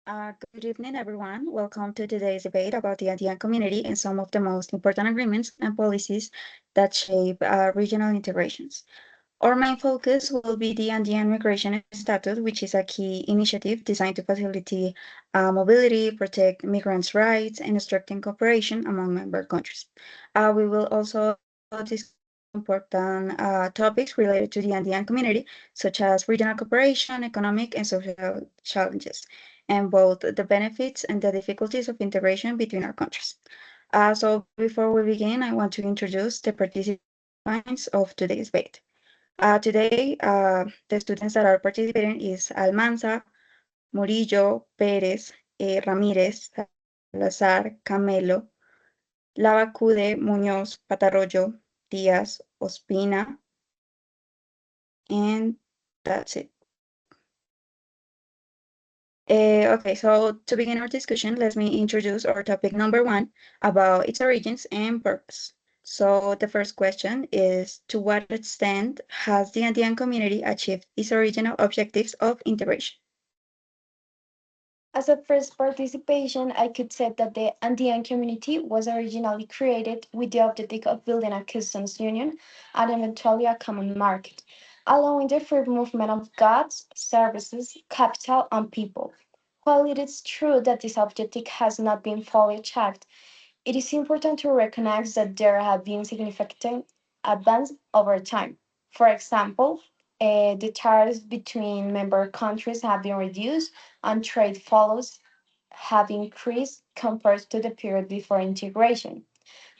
Good evening, everyone. Welcome to today's debate about the Andean community and some of the most important agreements and policies that shape regional integrations. Our main focus will be the Andean Migration Statute, which is a key initiative designed to facilitate mobility, protect migrants' rights, and strengthen cooperation among member countries. We will also discuss important topics related to the Andean community, such as regional cooperation, economic and social challenges, and both the benefits and the difficulties of integration between our countries. So before we begin, I want to introduce the participants of today's debate. Today, the students that are participating is Almanza, Murillo, Pérez, Ramírez, Salazar, Camelo, Lavacude, Muñoz, Patarroyo, Díaz, Ospina, and that's it. Okay, so to begin our discussion, let me introduce our topic number one about its origins and purpose. So the first question is, to what extent has the Andean community achieved its original objectives of integration? As a first participation, I could say that the Andean community was originally created with the objective of building a customs union and eventually a common market, allowing the free movement of goods, services, capital, and people. While it is true that this objective has not been fully achieved, it is important to recognize that there have been significant advances over time. For example, the tariffs between member countries have been reduced and trade flows have increased compared to the period before integration.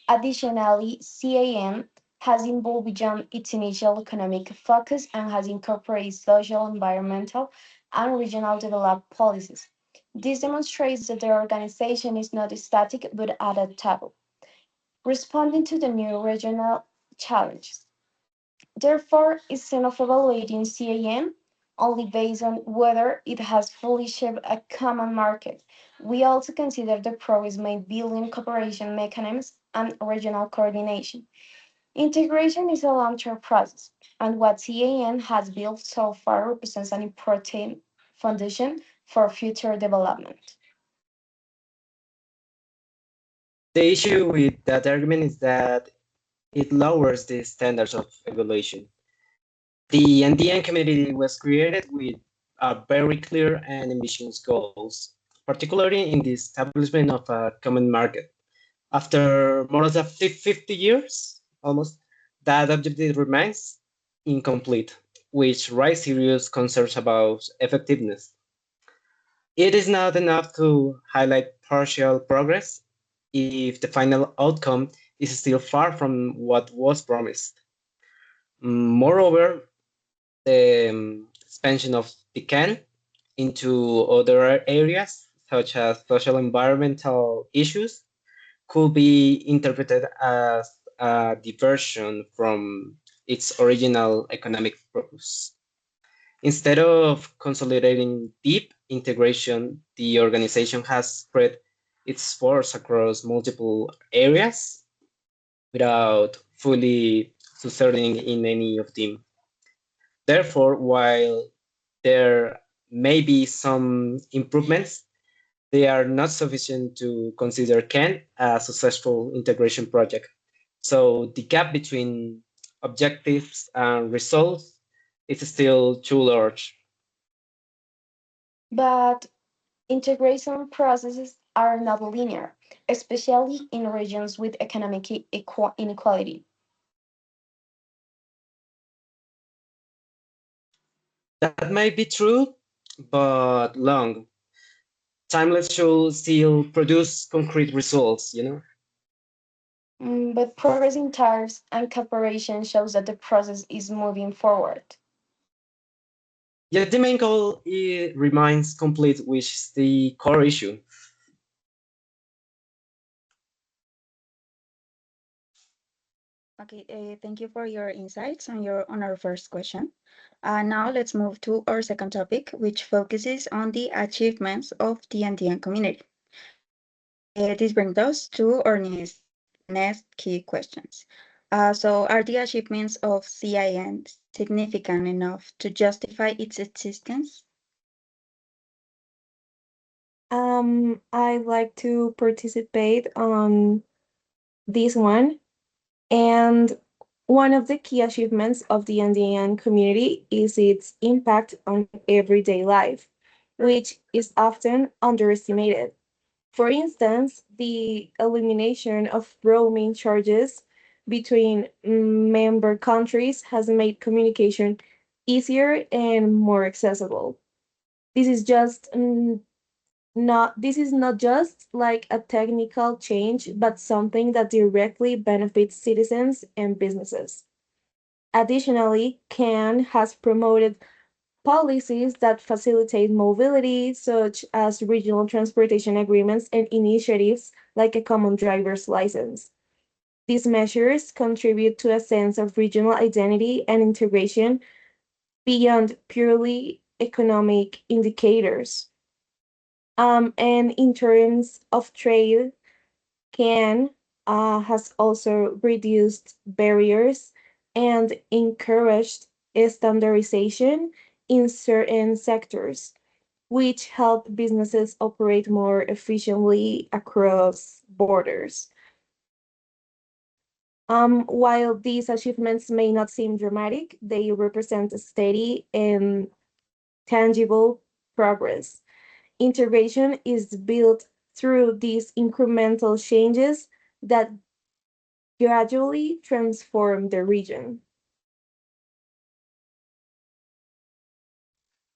Additionally, CAN has evolved beyond its initial economic focus and has incorporated social, environmental, and regional development policies. This demonstrates that the organization is not static but adaptable, responding to the new regional challenges. Therefore, instead of evaluating CAN only based on whether it has fully shaped a common market, we also consider the progress made building cooperation mechanisms and regional coordination. Integration is a long-term process, and what CAN has built so far represents an important foundation for future development. The issue with that argument is that it lowers the standards of evaluation. The Andean community was created with very clear and ambitious goals, particularly in the establishment of a common market. After more than 50 years, almost, that objective remains incomplete, which raises serious concerns about effectiveness. It is not enough to highlight partial progress if the final outcome is still far from what was promised. Moreover, the expansion of the CAN into other areas, such as social environmental issues, could be interpreted as a diversion from its original economic purpose. Instead of consolidating deep integration, the organization has spread its force across multiple areas without fully succeeding in any of them. Therefore, while there may be some improvements, they are not sufficient to consider CAN a successful integration project. So the gap between objectives and results is still too large. But integration processes are not linear, especially in regions with economic inequality. That may be true, but long. Timeless should still produce concrete results. But progress in tariffs and cooperation shows that the process is moving forward. Yet the main goal remains complete, which is the core issue. Okay, thank you for your insights on our first question. Now let's move to our second topic, which focuses on the achievements of the Andean community. This brings us to our next key questions. So, are the achievements of CIN significant enough to justify its existence? I like to participate on this one, and one of the key achievements of the Andean community is its impact on everyday life, which is often underestimated. For instance, the elimination of roaming charges between member countries has made communication easier and more accessible. This is just this is not just like a technical change, but something that directly benefits citizens and businesses. Additionally, CAN has promoted policies that facilitate mobility, such as regional transportation agreements and initiatives like a common driver's license. These measures contribute to a sense of regional identity and integration beyond purely economic indicators. And in terms of trade, CAN has also reduced barriers and encouraged standardization in certain sectors, which help businesses operate more efficiently across borders. While these achievements may not seem dramatic, they represent a steady and tangible progress. Integration is built through these incremental changes that gradually transform the region.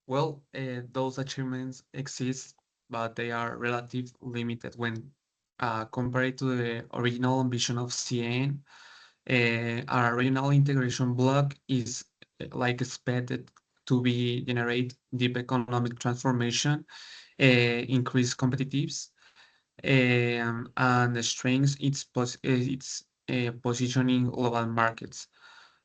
Well, those achievements exist, but they are relatively limited when compared to the original ambition of CN. Our regional integration block is like expected to be generate deep economic transformation, increase competitiveness, and strengthens its position in global markets.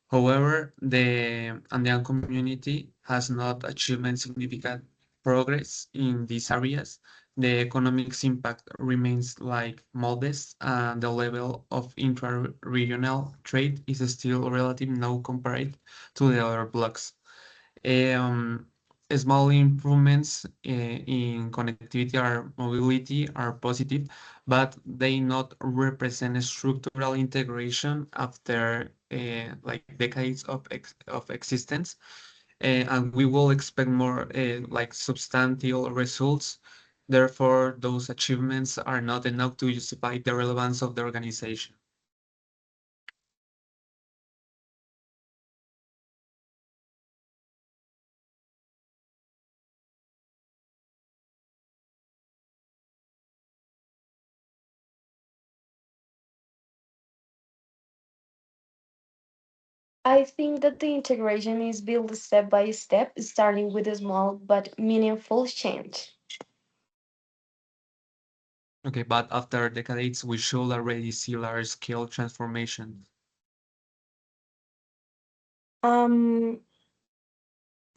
However, the Andean community has not achieved significant progress in these areas. The economic impact remains like modest, and the level of intra-regional trade is still relatively low compared to the other blocks. Um, Small improvements in connectivity or mobility are positive, but they not represent a structural integration after like decades of existence. And we will expect more like substantial results. Therefore, those achievements are not enough to justify the relevance of the organization. I think that the integration is built step by step, starting with a small but meaningful change. Okay, but after decades, we should already see large-scale transformation. Um,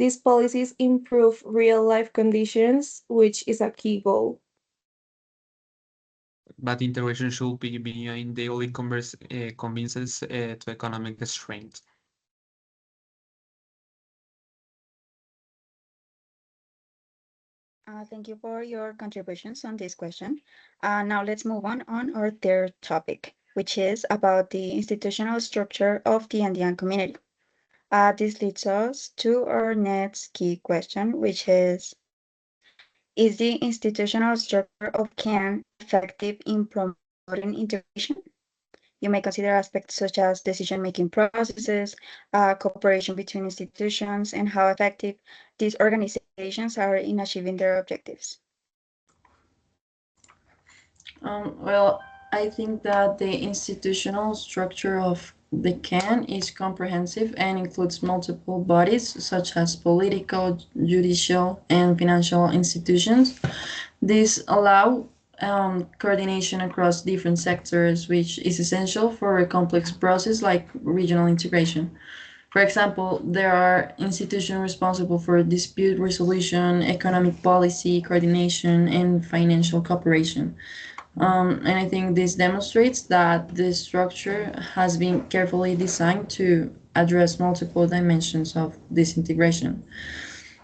these policies improve real life conditions, which is a key goal. But integration should be beyond daily convinces to economic strength. Thank you for your contributions on this question. Now let's move on our third topic, which is about the institutional structure of the Andean community. This leads us to our next key question, which is the institutional structure of CAN effective in promoting integration? You may consider aspects such as decision-making processes, cooperation between institutions, and how effective these organizations are in achieving their objectives. Well, I think that the institutional structure of the CAN is comprehensive and includes multiple bodies such as political, judicial, and financial institutions. These allow coordination across different sectors, which is essential for a complex process like regional integration. For example, there are institutions responsible for dispute resolution, economic policy, coordination, and financial cooperation. And I think this demonstrates that the structure has been carefully designed to address multiple dimensions of this integration.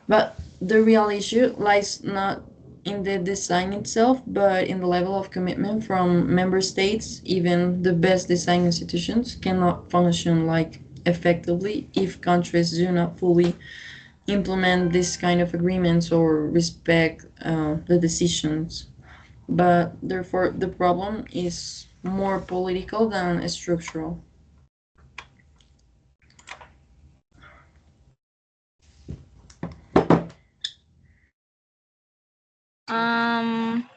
But the real issue lies not in the design itself, but in the level of commitment from member states. Even the best design institutions cannot function like effectively if countries do not fully implement this kind of agreements or respect the decisions. But therefore, the problem is more political than structural. Um,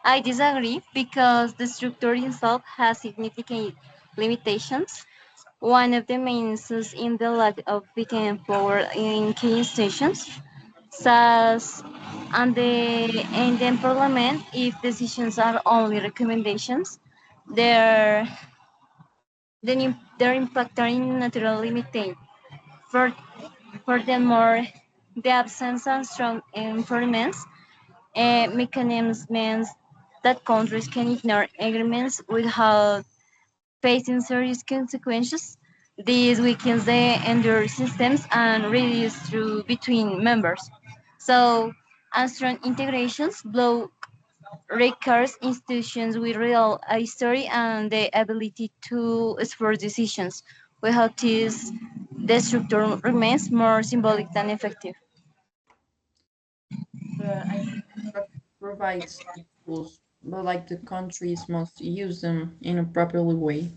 I disagree because the structure itself has significant limitations. One of the main issues in the lack of bargaining power in key institutions, such and the parliament, if decisions are only recommendations, their their impact are naturally limited. For, furthermore, the absence of strong enforcement mechanisms means that countries can ignore agreements without facing serious consequences. This weakens the endure systems and reduce through between members. So, and strong integrations blow requires institutions with real history and the ability to support decisions. Without this, the structure remains more symbolic than effective. But I think structure provides the tools, but like the countries must use them in a properly way.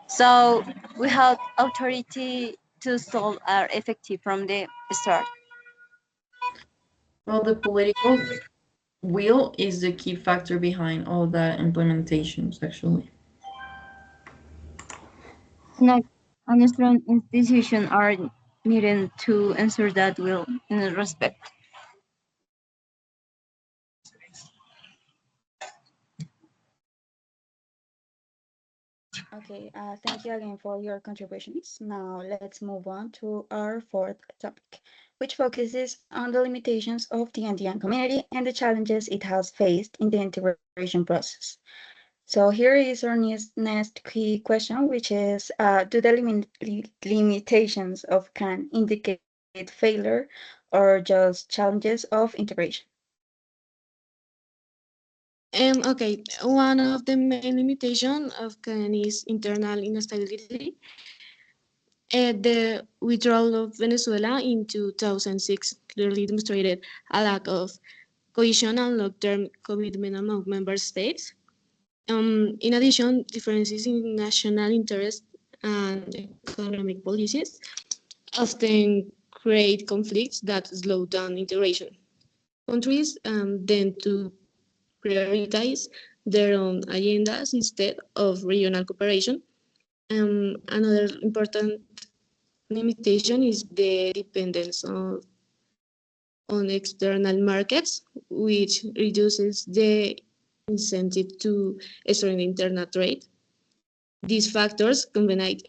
So, without authority to solve are effective from the start. Well, the political will is the key factor behind all the implementations, actually. Not and strong institutions are needed to ensure that will in respect. Okay, thank you again for your contributions. Now let's move on to our fourth topic, which focuses on the limitations of the Andean community and the challenges it has faced in the integration process. So here is our next key question, which is, do the limitations of can indicate failure or just challenges of integration? Okay, one of the main limitations of CAN is internal instability. The withdrawal of Venezuela in 2006 clearly demonstrated a lack of cohesion and long-term commitment among member states. In addition, differences in national interest and economic policies often create conflicts that slow down integration. Countries tend to prioritize their own agendas instead of regional cooperation. Another important limitation is the dependence on external markets, which reduces the incentive to strengthen internal trade. These factors combined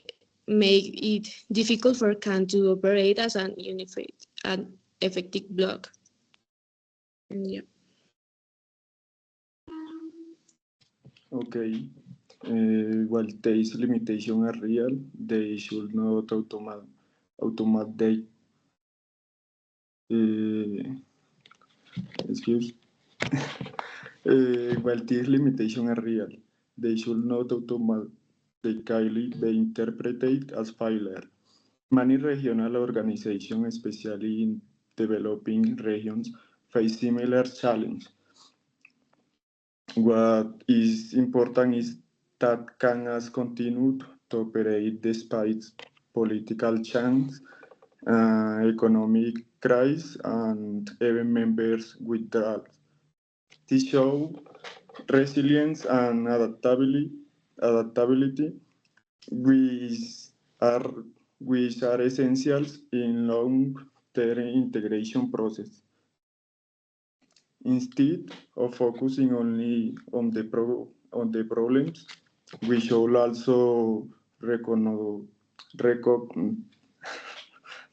make it difficult for CAN to operate as an unified and effective bloc. Yeah. Okay. While these limitations are real, they should not automate uh, excuse. While these limitations are real, they should not automatically be interpreted as failure. Many regional organizations, especially in developing regions, face similar challenges. What is important is that CAN has continued to operate despite political change, economic crisis, and even members withdrawal. This shows resilience and adaptability which are, which are essentials in long-term integration process. Instead of focusing only on the problems, we should also recognize,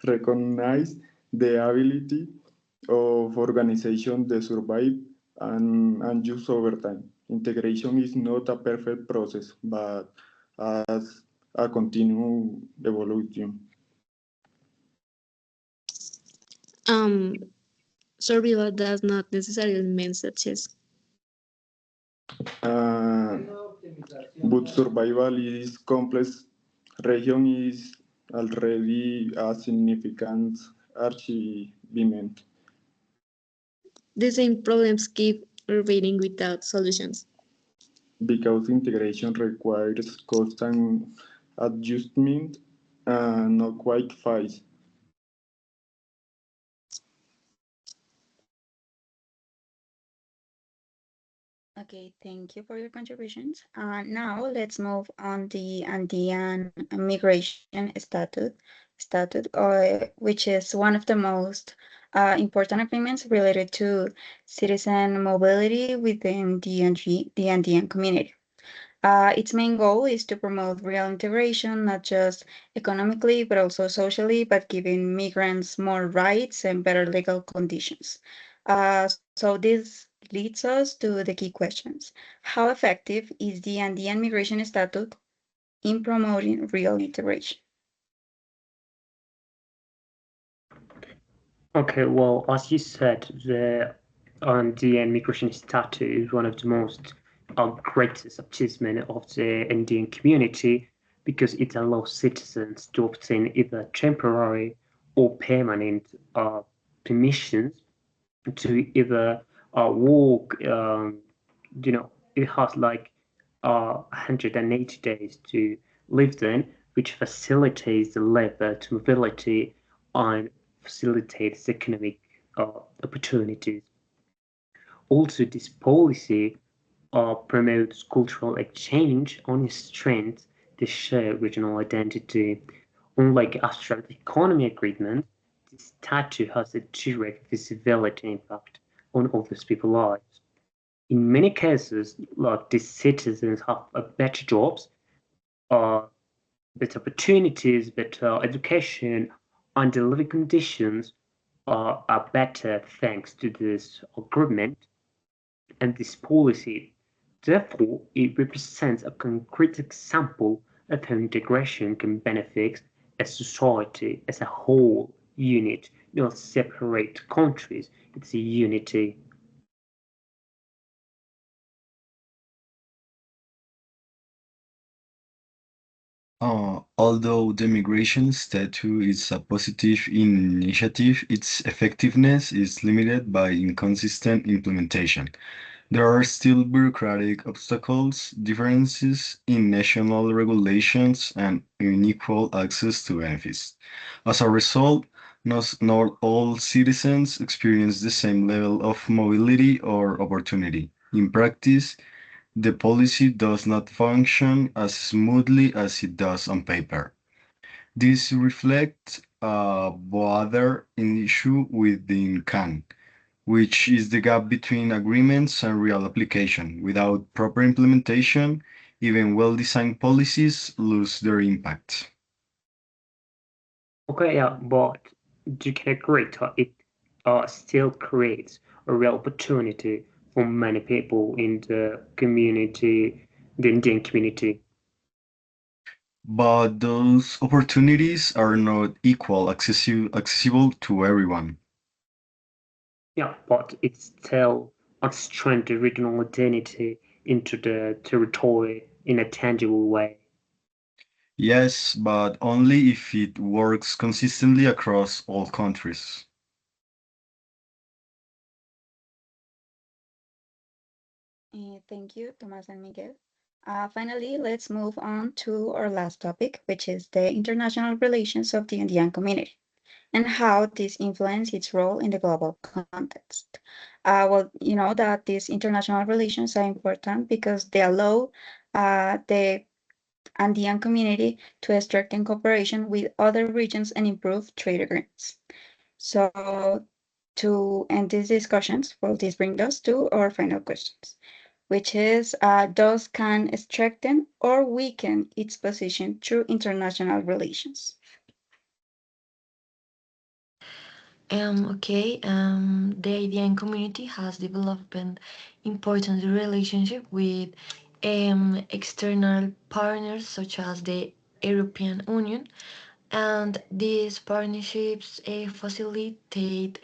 recognize the ability of organization to survive and use over time. Integration is not a perfect process, but as a continual evolution. Um, Survival does not necessarily mean success. Uh, but survival is complex. Region is already a significant achievement The same problems keep repeating without solutions. because integration requires constant adjustment and not quite fast. Okay, thank you for your contributions. Now let's move on the Andean Migration Statute, which is one of the most important agreements related to citizen mobility within the Andean community. Its main goal is to promote real integration, not just economically, but also socially, but giving migrants more rights and better legal conditions. So this leads us to the key questions. How effective is the Andean Migration Statute in promoting real integration? Okay, well, as you said, the immigration status is one of the most greatest achievement of the Indian community because it allows citizens to obtain either temporary or permanent permissions to either work. You know, it has like 180 days to live then, which facilitates the labor to mobility and facilitates economic opportunities. Also, this policy promotes cultural exchange on its strengths to share regional identity. Unlike abstract economy agreement, this statute has a direct visibility impact on others people's lives. In many cases, like these citizens have better jobs, uh, better opportunities, better education, and the living conditions are better thanks to this agreement and this policy. Therefore, it represents a concrete example of how integration can benefit a society as a whole unit, not separate countries. It's a unity. Although the migration statute is a positive initiative, its effectiveness is limited by inconsistent implementation. There are still bureaucratic obstacles, differences in national regulations, and unequal access to benefits. As a result, not all citizens experience the same level of mobility or opportunity. In practice, the policy does not function as smoothly as it does on paper. This reflects a broader issue within CAN, which is the gap between agreements and real application. Without proper implementation, even well-designed policies lose their impact. Okay, yeah, but you can agree that it still creates a real opportunity for many people in the community, the Indian community. But those opportunities are not accessible to everyone. Yeah, but it still extends the regional identity into the territory in a tangible way. Yes, but only if it works consistently across all countries. Thank you, Tomas and Miguel. Finally, let's move on to our last topic, which is the international relations of the Indian community and how this influence its role in the global context. Well, you know that these international relations are important because they allow the Andean community to strengthen cooperation with other regions and improve trade agreements. So, to end these discussions, well, this brings us to our final questions, which is does can strengthen or weaken its position through international relations? The Indian community has developed an important relationship with external partners such as the European Union, And these partnerships facilitate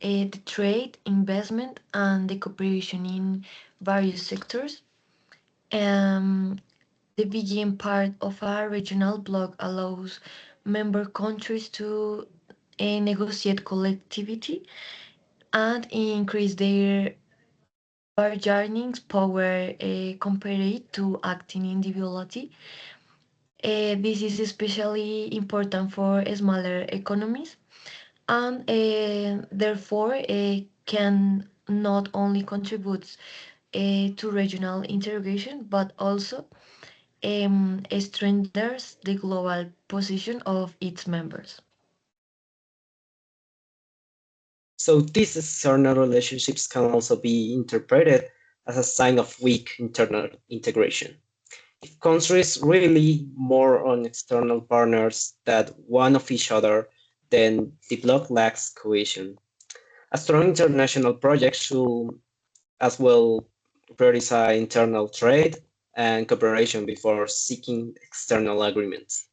the trade, investment, and the cooperation in various sectors. Um, the beginning part of a regional bloc allows member countries to negotiate collectivity and increase their bargaining power compared to acting individually. This is especially important for smaller economies and therefore can not only contribute to regional integration but also strengthens the global position of its members. So these external relationships can also be interpreted as a sign of weak internal integration. If countries rely more on external partners than one of each other, then the bloc lacks cohesion. A strong international project should as well prioritize internal trade and cooperation before seeking external agreements.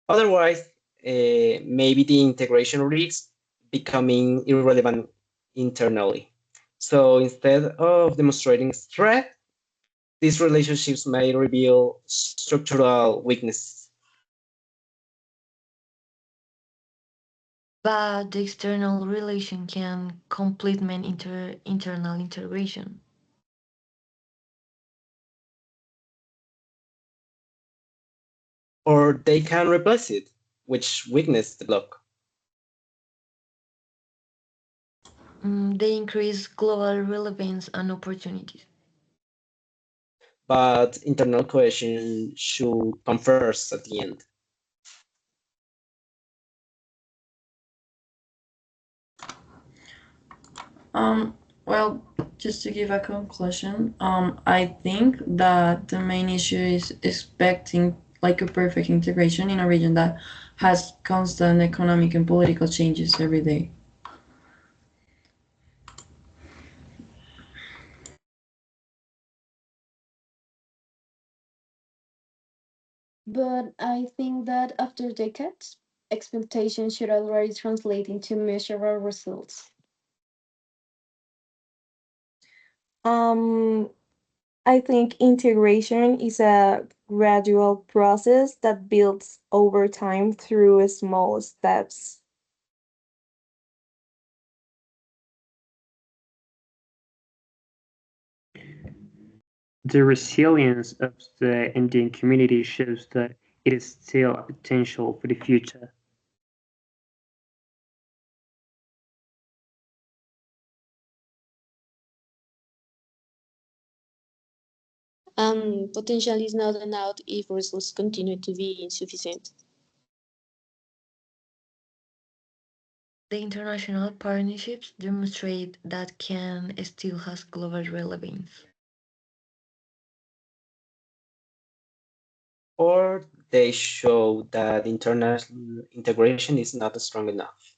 Otherwise, maybe the integration risks becoming irrelevant internally. So instead of demonstrating strength, these relationships may reveal structural weaknesses. But the external relation can complement internal integration. Or they can replace it, which weakness the bloc. They increase global relevance and opportunities. But internal cohesion should come first at the end. Well, just to give a conclusion, I think that the main issue is expecting like a perfect integration in a region that has constant economic and political changes every day. But I think that after decades, expectations should already translate into measurable results. Um, I think integration is a gradual process that builds over time through small steps. The resilience of the Indian community shows that it is still a potential for the future. Potential is not enough if results continue to be insufficient. The international partnerships demonstrate that can still has global relevance. Or they show that international integration is not strong enough.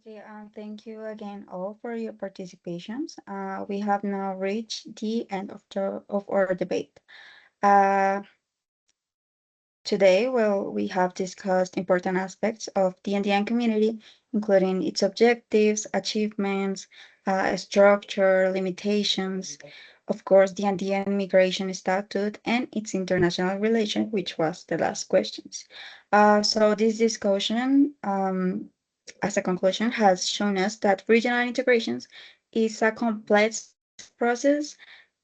Okay, thank you again all for your participations. We have now reached the end of our debate. Uh, Today, well, we have discussed important aspects of the Indian community, including its objectives, achievements, structure, limitations, of course, the Andean Migration Statute, and its international relation, which was the last questions. So this discussion, as a conclusion, has shown us that regional integrations is a complex process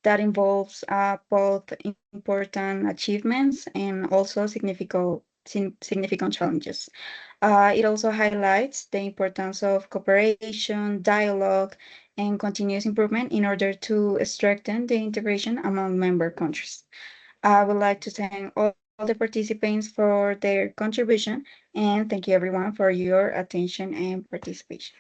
that involves both important achievements and also significant challenges. It also highlights the importance of cooperation, dialogue, and continuous improvement in order to strengthen the integration among member countries. I would like to thank all the participants for their contribution and thank you everyone for your attention and participation.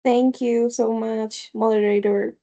Thank you so much, moderator.